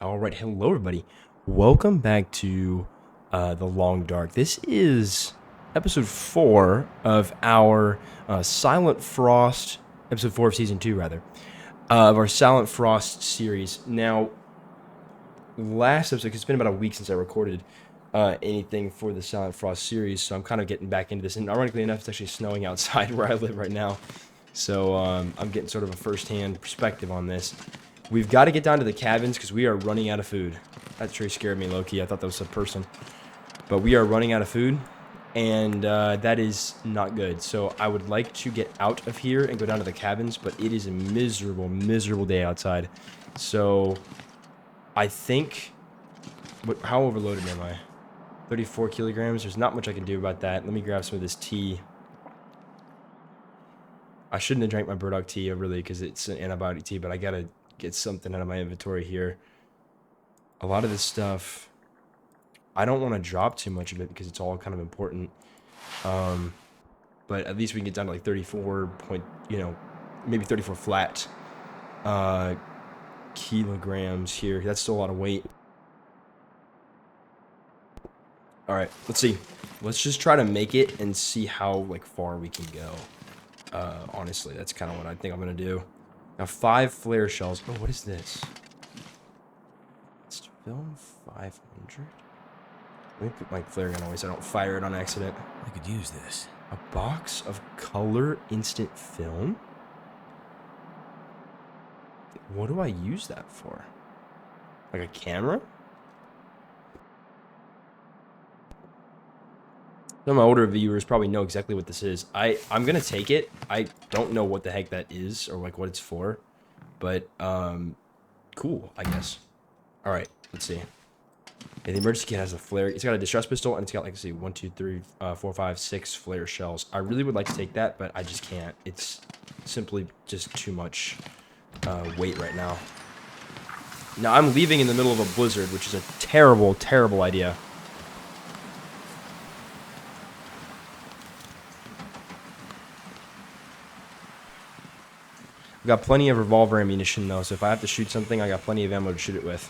All right, hello everybody. Welcome back to The Long Dark. This is episode 4 of our Silent Frost, episode 4 of season 2 rather, of our Silent Frost series. Now, last episode, 'cause it's been about a week since I recorded anything for the Silent Frost series, so I'm kind of getting back into this. And ironically enough, it's actually snowing outside where I live right now. So I'm getting sort of a first-hand perspective on this. We've got to get down to the cabins because we are running out of food. That tree scared me, low-key. I thought that was a person. But we are running out of food, and that is not good. So I would like to get out of here and go down to the cabins, but it is a miserable, miserable day outside. So I think... how overloaded am I? 34 kilograms. There's not much I can do about that. Let me grab some of this tea. I shouldn't have drank my burdock tea, really, because it's an antibiotic tea, but I gotta get something out of my inventory here. A lot of this stuff, I don't want to drop too much of it because it's all kind of important. But at least we can get down to like 34 point, maybe 34 flat kilograms here. That's still a lot of weight. All right, let's see. Let's just try to make it and see how far we can go. Honestly, that's kind of what I think I'm gonna do. Now, 5 flare shells. Oh, what is this? Let's film 500. Let me put my flare gun away so I don't fire it on accident. I could use this. A box of color instant film? What do I use that for? Like a camera? Some of my older viewers probably know exactly what this is. I'm gonna take it. I don't know what the heck that is or what it's for, but cool, I guess. All right, let's see. Yeah, the emergency kit has a flare. It's got a distress pistol and it's got let's see, 1, 2, 3, 4, 5, 6 flare shells. I really would like to take that, but I just can't. It's simply just too much weight right now. Now I'm leaving in the middle of a blizzard, which is a terrible, terrible idea. I've got plenty of revolver ammunition, though, so if I have to shoot something, I got plenty of ammo to shoot it with.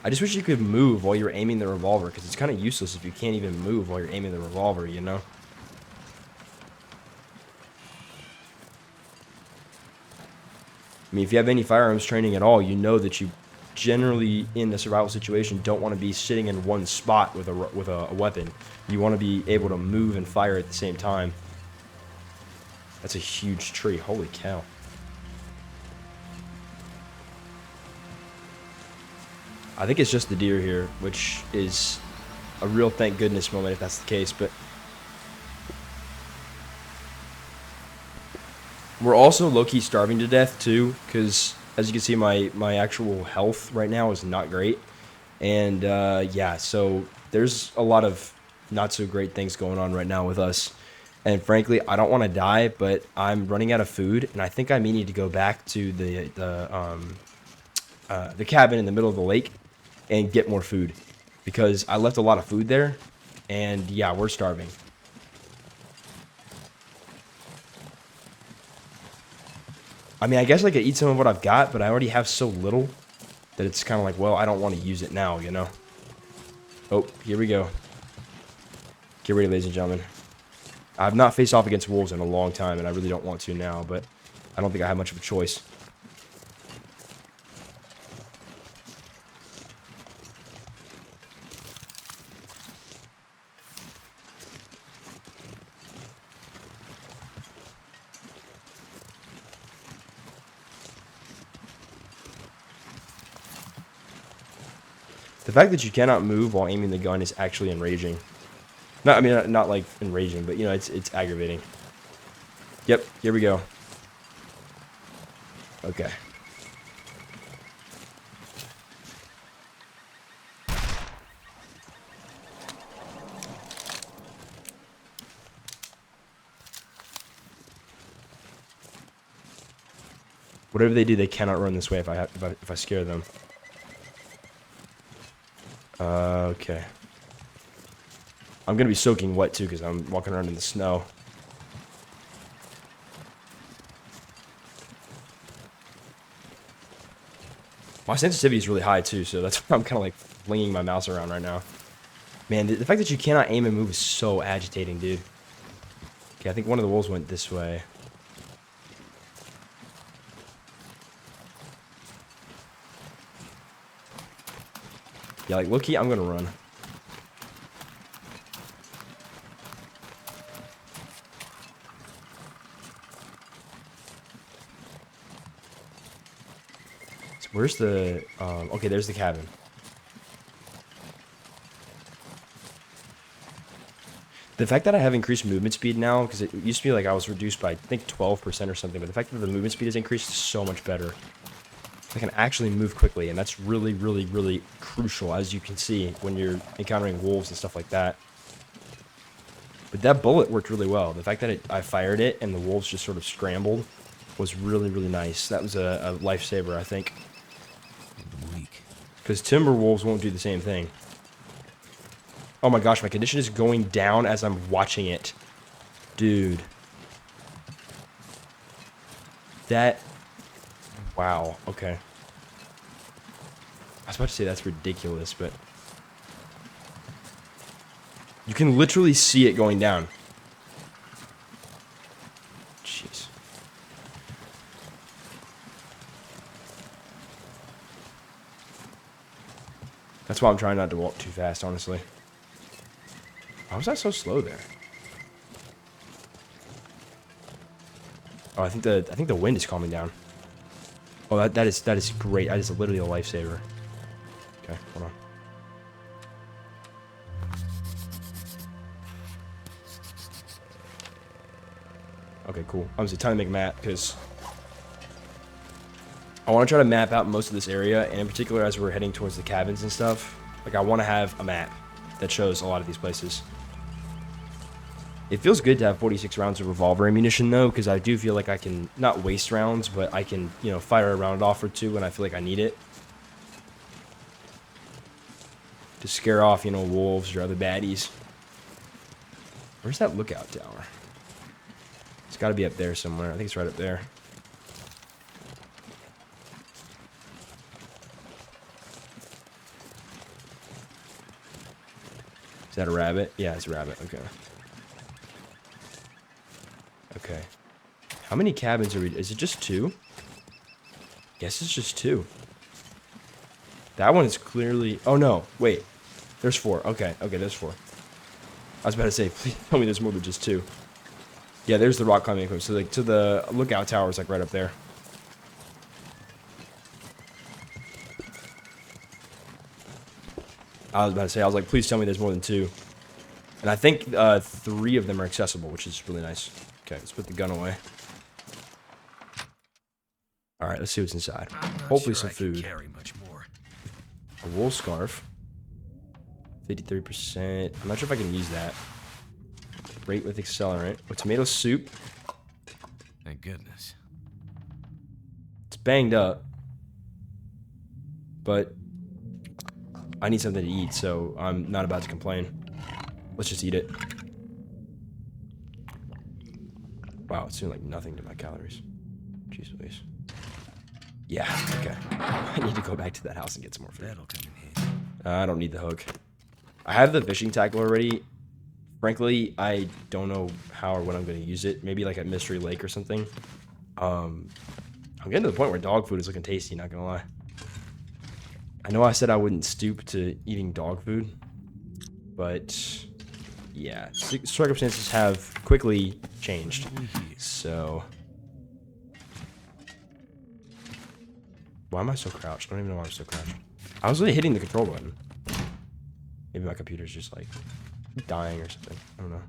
I just wish you could move while you're aiming the revolver, because it's kind of useless if you can't even move while you're aiming the revolver, you know? I mean, if you have any firearms training at all, you know that you generally, in a survival situation, don't want to be sitting in one spot with a weapon. You want to be able to move and fire at the same time. That's a huge tree. Holy cow. I think it's just the deer here, which is a real thank goodness moment if that's the case, but we're also low-key starving to death too, because as you can see, my actual health right now is not great. And yeah, so there's a lot of not so great things going on right now with us. And frankly, I don't want to die, but I'm running out of food, and I think I may need to go back to the cabin in the middle of the lake and get more food, because I left a lot of food there, and yeah, we're starving. I mean, I guess I could eat some of what I've got, but I already have so little that it's kind of like, well, I don't want to use it now, you know? Oh, here we go. Get ready, ladies and gentlemen. I've not faced off against wolves in a long time, and I really don't want to now, but I don't think I have much of a choice. The fact that you cannot move while aiming the gun is actually enraging. I mean, not like enraging, but it's aggravating. Yep, here we go. Okay. Whatever they do, they cannot run this way if I scare them. Okay. I'm gonna be soaking wet too because I'm walking around in the snow. My sensitivity is really high too, so that's why I'm kind of like flinging my mouse around right now. Man, the fact that you cannot aim and move is so agitating, dude. Okay, I think one of the wolves went this way. Yeah, like, low-key, I'm gonna run. So where's the... okay, there's the cabin. The fact that I have increased movement speed now, because it used to be like I was reduced by, I think, 12% or something, but the fact that the movement speed has increased is so much better. I can actually move quickly, and that's really, really, really crucial, as you can see, when you're encountering wolves and stuff like that. But that bullet worked really well. The fact that I fired it and the wolves just sort of scrambled was really, really nice. That was a lifesaver, I think. Because timber wolves won't do the same thing. Oh my gosh, my condition is going down as I'm watching it. Dude. That... Wow, okay. I was about to say that's ridiculous, but... You can literally see it going down. Jeez. That's why I'm trying not to walk too fast, honestly. Why was I so slow there? Oh, I think the wind is calming down. Oh, that is great. That is literally a lifesaver. Okay, hold on. Okay, cool. I was trying to make a map because I want to try to map out most of this area, and in particular as we're heading towards the cabins and stuff. Like, I want to have a map that shows a lot of these places. It feels good to have 46 rounds of revolver ammunition, though, because I do feel like I can, not waste rounds, but I can, you know, fire a round off or two when I feel like I need it. To scare off, you know, wolves or other baddies. Where's that lookout tower? It's got to be up there somewhere. I think it's right up there. Is that a rabbit? Yeah, it's a rabbit. Okay. Okay. How many cabins are we... Is it just 2? Guess it's just 2. That one is clearly... Oh, no. Wait. There's 4. Okay. Okay, there's 4. I was about to say, please tell me there's more than just 2. Yeah, there's the rock climbing equipment. So, like, to the lookout tower is, like, right up there. I was about to say, I was like, please tell me there's more than 2. And I think 3 of them are accessible, which is really nice. Okay, let's put the gun away. All right, let's see what's inside. Hopefully some food. Carry much more. A wool scarf. 53%. I'm not sure if I can use that. Rate with accelerant. A tomato soup. Thank goodness. It's banged up. But I need something to eat, so I'm not about to complain. Let's just eat it. Wow, it's doing like nothing to my calories. Jeez Louise. Yeah, okay. I need to go back to that house and get some more food. That'll come in handy. I don't need the hook. I have the fishing tackle already. Frankly, I don't know how or when I'm going to use it. Maybe like at Mystery Lake or something. I'm getting to the point where dog food is looking tasty, not going to lie. I know I said I wouldn't stoop to eating dog food. But, yeah. Circumstances have quickly changed. So... Why am I so crouched? I don't even know why I'm so crouched. I was really hitting the control button. Maybe my computer's just like dying or something. I don't know.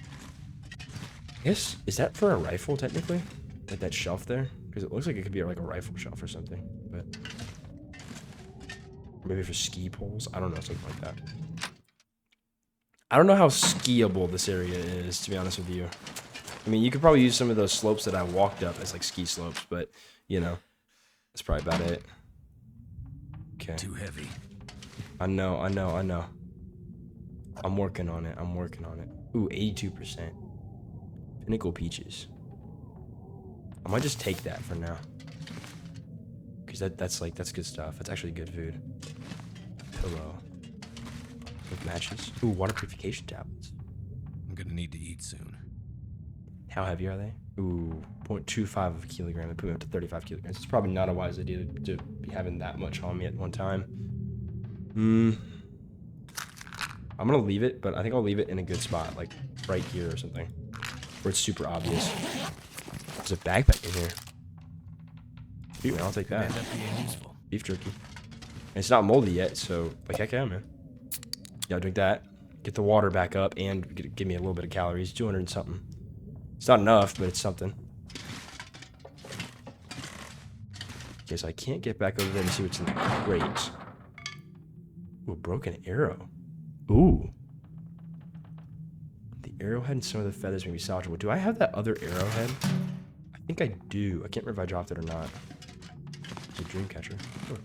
I guess, is that for a rifle technically? Like that shelf there? Because it looks like it could be like a rifle shelf or something. But maybe for ski poles? I don't know, something like that. I don't know how skiable this area is, to be honest with you. I mean, you could probably use some of those slopes that I walked up as like ski slopes, but you know. That's probably about it. Okay. Too heavy. I know. I'm working on it. Ooh, 82%. Pinnacle peaches. I might just take that for now. because that's good stuff. That's actually good food. Pillow. With matches. Ooh, water purification tablets. I'm gonna need to eat soon. How heavy are they? Ooh, 0.25 of a kilogram. They put me up to 35 kilograms. It's probably not a wise idea to be having that much on me at one time. I'm gonna leave it, but I think I'll leave it in a good spot, like right here or something, where it's super obvious. There's a backpack in here. Sweet, man, I'll take that. End up being useful. Beef jerky. And it's not moldy yet, so like heck yeah, man. Yeah, I'll drink that. Get the water back up and give me a little bit of calories. 200 and something. It's not enough, but it's something. Okay, so I can't get back over there and see what's in the crate. Ooh, broken arrow. Ooh. The arrowhead and some of the feathers may be salvageable. Do I have that other arrowhead? I think I do. I can't remember if I dropped it or not. It's a dream catcher. Oh.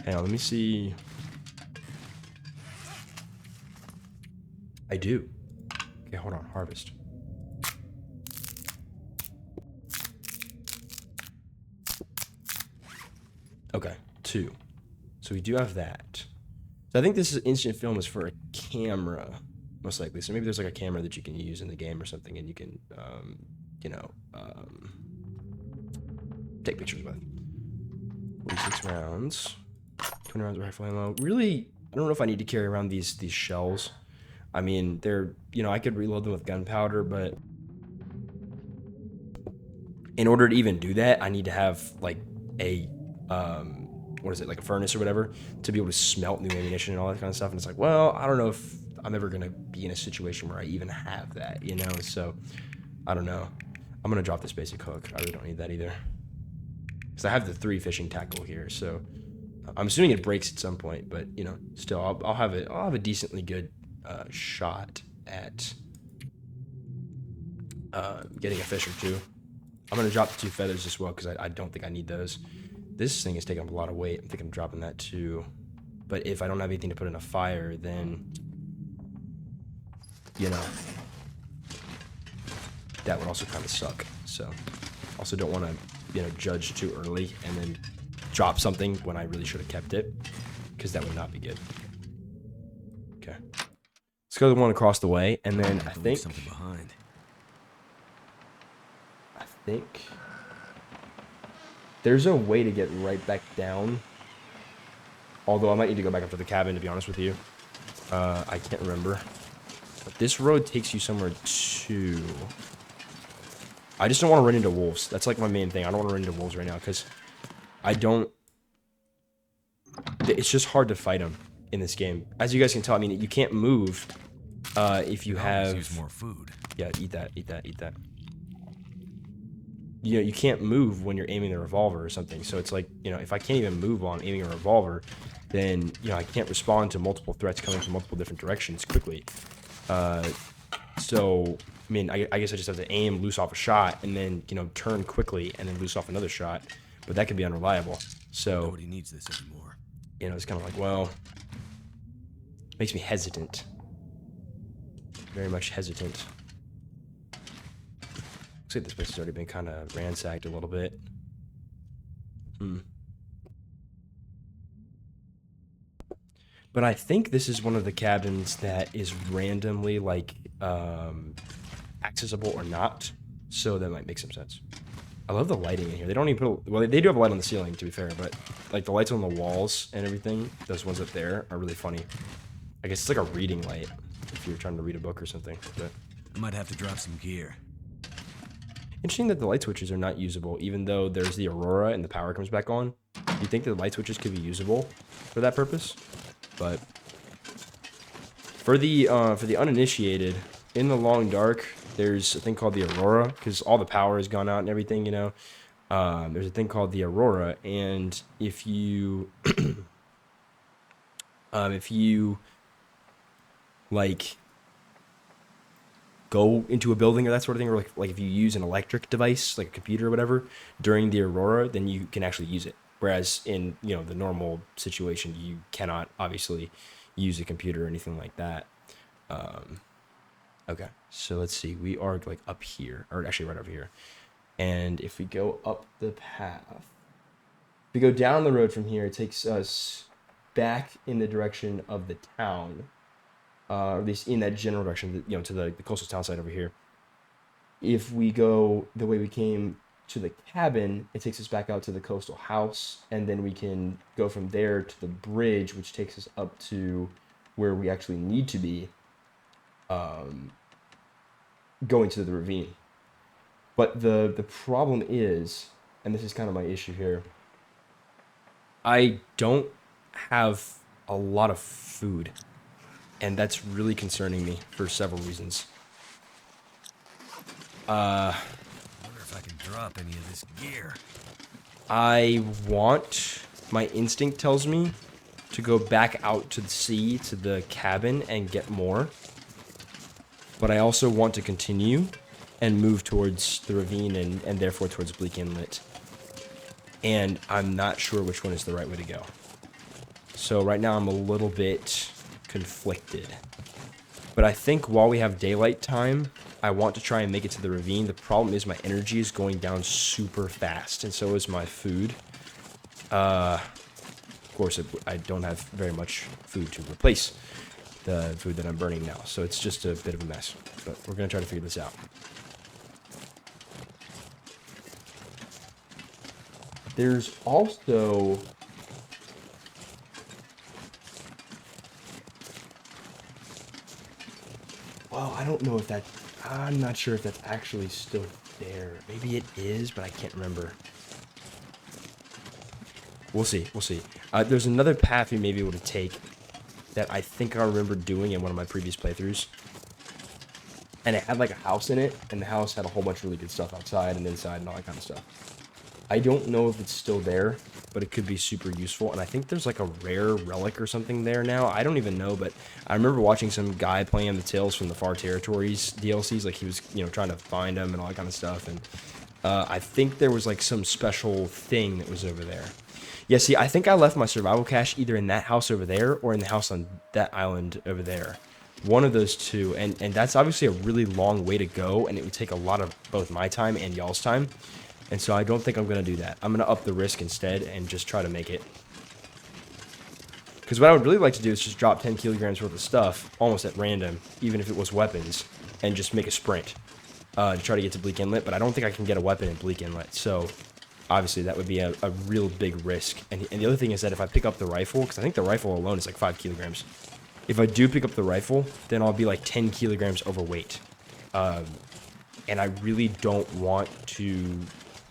Hang on, let me see. I do. Okay, hold on. Harvest. Okay, 2. So we do have that. So I think this is instant film is for a camera, most likely. So maybe there's like a camera that you can use in the game or something, and you can, take pictures with. 46 rounds. 20 rounds of rifle ammo. Really, I don't know if I need to carry around these shells. I mean, they're, I could reload them with gunpowder, but in order to even do that, I need to have like a, what is it, like a furnace or whatever, to be able to smelt new ammunition and all that kind of stuff. And it's like, well, I don't know if I'm ever going to be in a situation where I even have that, So, I don't know. I'm going to drop this basic hook. I really don't need that either. Because I have the 3 fishing tackle here, so I'm assuming it breaks at some point, but, still, I'll have a decently good shot at getting a fish or 2. I'm going to drop the 2 feathers as well, because I don't think I need those. This thing is taking up a lot of weight. I'm thinking of dropping that too. But if I don't have anything to put in a fire, then, that would also kind of suck. So, also don't want to, judge too early and then drop something when I really should have kept it, because that would not be good. Okay. Let's go to the one across the way, and then I think something behind. I think there's a way to get right back down. Although I might need to go back up to the cabin, to be honest with you. I can't remember. But this road takes you somewhere too. I just don't want to run into wolves. That's like my main thing. I don't want to run into wolves right now, because it's just hard to fight them in this game. As you guys can tell, I mean, you can't move if you have... use more food. Yeah, eat that. You can't move when you're aiming the revolver or something. So it's like, if I can't even move while I'm aiming a revolver, then, I can't respond to multiple threats coming from multiple different directions quickly. So, I mean, I guess I just have to aim, loose off a shot, and then, turn quickly and then loose off another shot. But that can be unreliable. So, nobody needs this anymore. It's kind of like, well, makes me hesitant. Very much hesitant. Looks like this place has already been kind of ransacked a little bit. But I think this is one of the cabins that is randomly, like, accessible or not. So that might make some sense. I love the lighting in here. They don't even put... Well, they do have a light on the ceiling, to be fair. But, like, the lights on the walls and everything, those ones up there, are really funny. I guess it's like a reading light, if you're trying to read a book or something. But I might have to drop some gear. interesting that the light switches are not usable, even though there's the aurora and the power comes back on. Do you think the light switches could be usable for that purpose? But for the uninitiated, in the long dark, there's a thing called the aurora, because all the power has gone out and everything, there's a thing called the aurora, and if you like go into a building or that sort of thing, or like if you use an electric device like a computer or whatever during the aurora, then you can actually use it. Whereas in the normal situation, you cannot obviously use a computer or anything like that. Okay, so let's see. We are like up here, or actually right over here. And if we go up the path, if we go down the road from here, it takes us back in the direction of the town, or at least in that general direction, to the coastal town side over here. If we go the way we came to the cabin, it takes us back out to the coastal house, and then we can go from there to the bridge, which takes us up to where we actually need to be, going to the ravine. But the problem is, and this is kind of my issue here, I don't have a lot of food, and that's really concerning me for several reasons. I wonder if I can drop any of this gear. My instinct tells me to go back out to the sea, to the cabin, and get more. But I also want to continue and move towards the ravine and therefore towards Bleak Inlet. And I'm not sure which one is the right way to go. So right now I'm a little bit conflicted. But I think while we have daylight time, I want to try and make it to the ravine. The problem is my energy is going down super fast, and so is my food. Of course, I don't have very much food to replace the food that I'm burning now, so it's just a bit of a mess. But we're going to try to figure this out. There's also... Well, I don't know if that... I'm not sure if that's actually still there. Maybe it is, but I can't remember. We'll see. We'll see. There's another path we may be able to take that I think I remember doing in one of my previous playthroughs. And it had like a house in it, and the house had a whole bunch of really good stuff outside and inside and all that kind of stuff. I don't know if it's still there, but it could be super useful. And I think there's like a rare relic or something there now. I don't even know, but I remember watching some guy playing the Tales from the Far Territories DLCs. Like he was, trying to find them and all that kind of stuff. And I think there was like some special thing that was over there. Yeah, see, I think I left my survival cache either in that house over there or in the house on that island over there. One of those two. And that's obviously a really long way to go, and it would take a lot of both my time and y'all's time. And so I don't think I'm going to do that. I'm going to up the risk instead and just try to make it. Because what I would really like to do is just drop 10 kilograms worth of stuff almost at random, even if it was weapons, and just make a sprint to try to get to Bleak Inlet. But I don't think I can get a weapon in Bleak Inlet. So obviously that would be a real big risk. And the other thing is that if I pick up the rifle, because I think the rifle alone is like 5 kilograms. If I do pick up the rifle, then I'll be like 10 kilograms overweight. And I really don't want to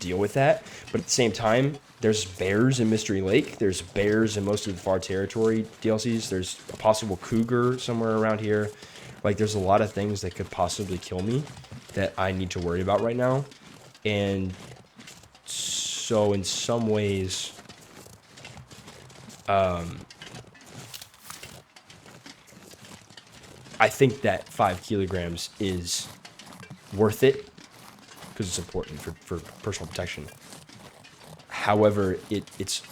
deal with that. But at the same time, there's bears in Mystery Lake. There's bears in most of the Far Territory DLCs. There's a possible cougar somewhere around here. Like, there's a lot of things that could possibly kill me that I need to worry about right now. And so in some ways, I think that 5 kilograms is worth it because it's important for personal protection. However, it's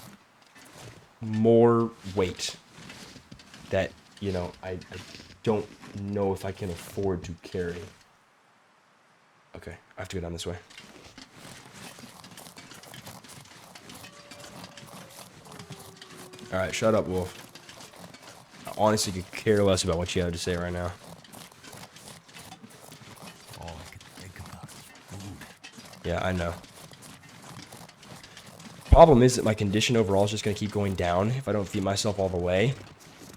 more weight that, I don't know if I can afford to carry. Okay, I have to go down this way. Alright, shut up, Wolf. I honestly could care less about what you have to say right now. All I could think about is food. Yeah, I know. Problem is that my condition overall is just going to keep going down if I don't feed myself all the way.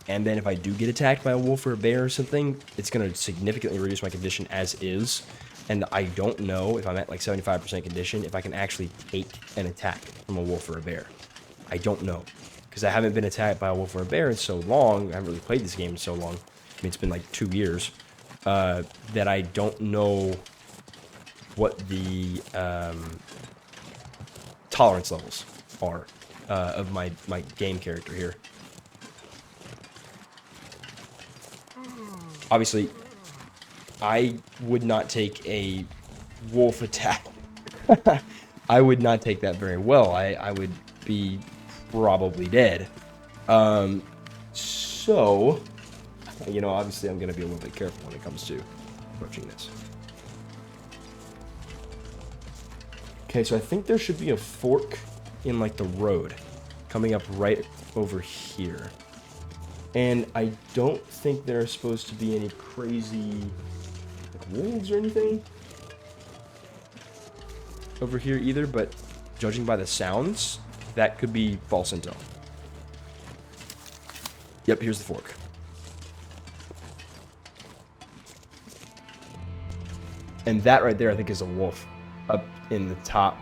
And then if I do get attacked by a wolf or a bear or something, it's going to significantly reduce my condition as is. And I don't know if I'm at like 75% condition if I can actually take an attack from a wolf or a bear. I don't know. Because I haven't been attacked by a wolf or a bear in so long. I haven't really played this game in so long. I mean, it's been like 2 years. That I don't know what the tolerance levels are of my game character here. Obviously, I would not take a wolf attack. I would not take that very well. I would be probably dead. So You know, obviously I'm going to be a little bit careful when it comes to approaching this. Okay, so I think there should be a fork in, like, the road coming up right over here. And I don't think there are supposed to be any crazy, like, wolves or anything over here either, but judging by the sounds, that could be false intel. Yep, here's the fork. And that right there, I think, is a wolf up in the top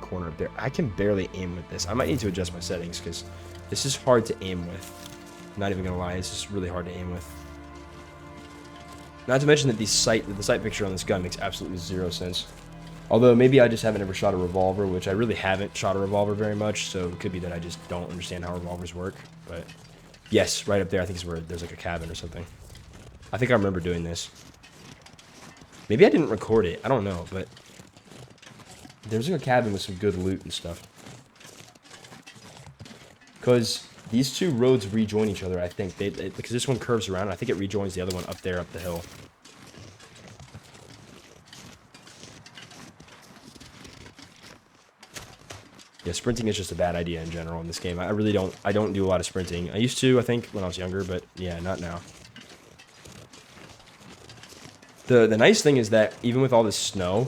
corner up there. I can barely aim with this. I might need to adjust my settings because this is hard to aim with. I'm not even gonna lie, it's just really hard to aim with. Not to mention that the sight picture on this gun makes absolutely zero sense. Although maybe I just haven't ever shot a revolver, which I really haven't shot a revolver very much, so it could be that I just don't understand how revolvers work. But yes, right up there, I think is where there's like a cabin or something. I think I remember doing this. Maybe I didn't record it. I don't know, but there's like a cabin with some good loot and stuff. Because these two roads rejoin each other, I think. Because this one curves around, and I think it rejoins the other one up there, up the hill. Yeah, sprinting is just a bad idea in general in this game. I really don't do a lot of sprinting. I used to, I think, when I was younger, but yeah, not now. The nice thing is that even with all this snow,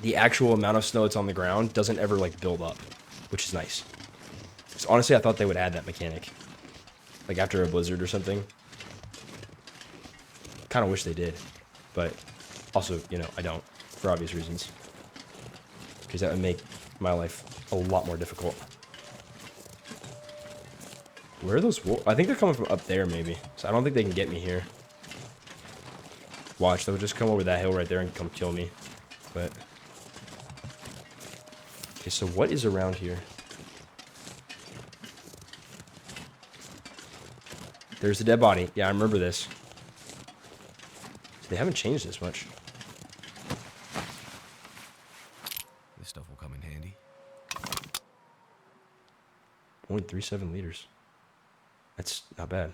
the actual amount of snow that's on the ground doesn't ever, like, build up, which is nice. Because honestly, I thought they would add that mechanic. Like, after a blizzard or something. Kind of wish they did. But also, you know, I don't, for obvious reasons. Because that would make my life a lot more difficult. Where are those wolves? I think they're coming from up there, maybe. So I don't think they can get me here. Watch, they'll just come over that hill right there and come kill me. But okay, so what is around here? There's the dead body. Yeah, I remember this. They haven't changed this much. This stuff will come in handy. 0.37 liters. That's not bad.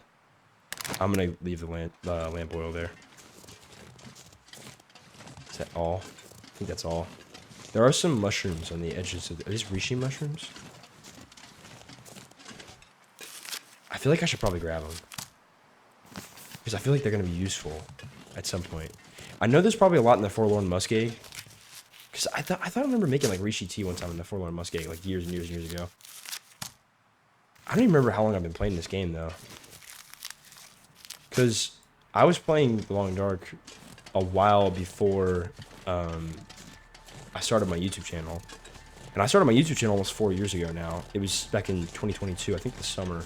I'm gonna leave the lamp oil there. Is that all? I think that's all. There are some mushrooms on the edges of are these reishi mushrooms? I feel like I should probably grab them. Because I feel like they're gonna be useful at some point. I know there's probably a lot in the Forlorn Muskeg. Because I thought I remember making like reishi tea one time in the Forlorn Muskeg, like years and years and years ago. I don't even remember how long I've been playing this game though. Because I was playing The Long Dark a while before I started my YouTube channel. And I started my YouTube channel almost 4 years ago now. It was back in 2022, I think the summer.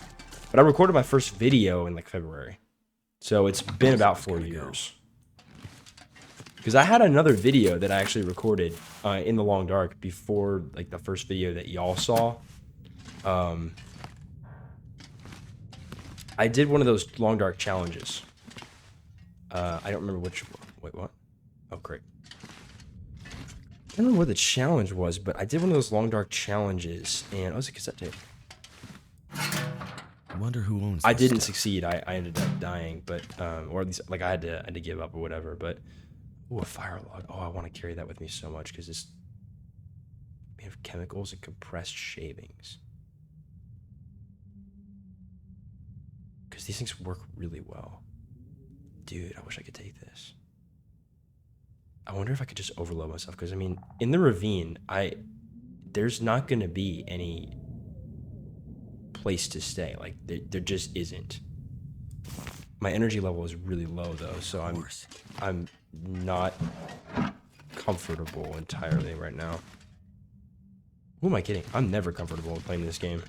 But I recorded my first video in like February. So it's been about 4 years. Because I had another video that I actually recorded in The Long Dark before like the first video that y'all saw. I did one of those Long Dark challenges. I don't remember which. Wait, what? Oh, great. I don't remember what the challenge was, but I did one of those Long Dark challenges, and it was a cassette tape. I wonder who owns this I didn't stuff. succeed. I ended up dying, but or at least like I had to give up or whatever. But ooh, a fire log. Oh, I want to carry that with me so much because it's made of chemicals and compressed shavings. Because these things work really well. Dude, I wish I could take this. I wonder if I could just overload myself. Because, I mean, in the ravine, there's not going to be any place to stay. Like, there just isn't. My energy level is really low, though. So I'm not comfortable entirely right now. Who am I kidding? I'm never comfortable playing this game.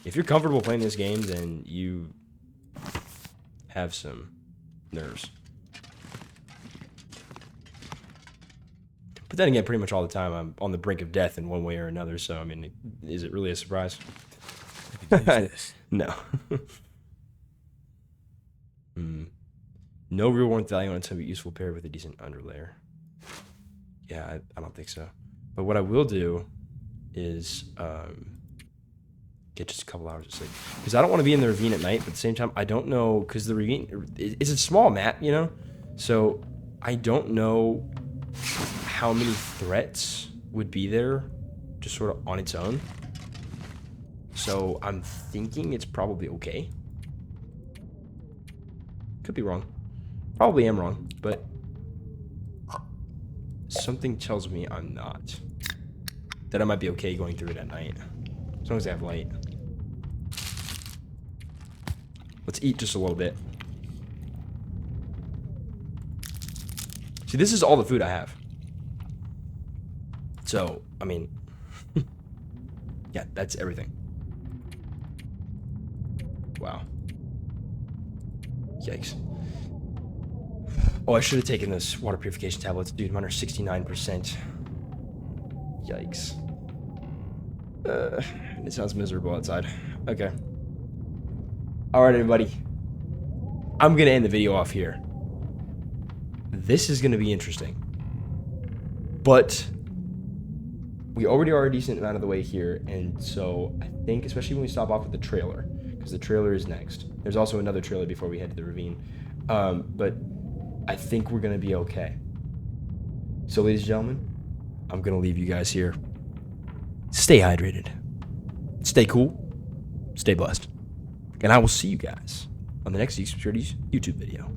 If you're comfortable playing this game, then you have some nerves. But then again, pretty much all the time, I'm on the brink of death in one way or another. So, I mean, is it really a surprise? I could use this. No. No real warmth value until be useful paired with a decent underlayer. Yeah, I don't think so. But what I will do is get just a couple hours of sleep. Because I don't want to be in the ravine at night, but at the same time, I don't know, because the ravine, it's a small map, you know? So I don't know how many threats would be there just sort of on its own. So I'm thinking it's probably okay. Could be wrong. Probably am wrong, but something tells me I'm not. That I might be okay going through it at night. As long as I have light. Let's eat just a little bit. See, this is all the food I have. So, I mean, yeah, that's everything. Wow. Yikes. Oh, I should have taken those water purification tablets. Dude, mine are 69%. Yikes. It sounds miserable outside. Okay. Alright, everybody. I'm going to end the video off here. This is going to be interesting. But we already are a decent amount of the way here, and so I think, especially when we stop off at the trailer, because the trailer is next. There's also another trailer before we head to the ravine. But I think we're going to be okay. So, ladies and gentlemen, I'm going to leave you guys here. Stay hydrated. Stay cool. Stay blessed. And I will see you guys on the next Securities YouTube video.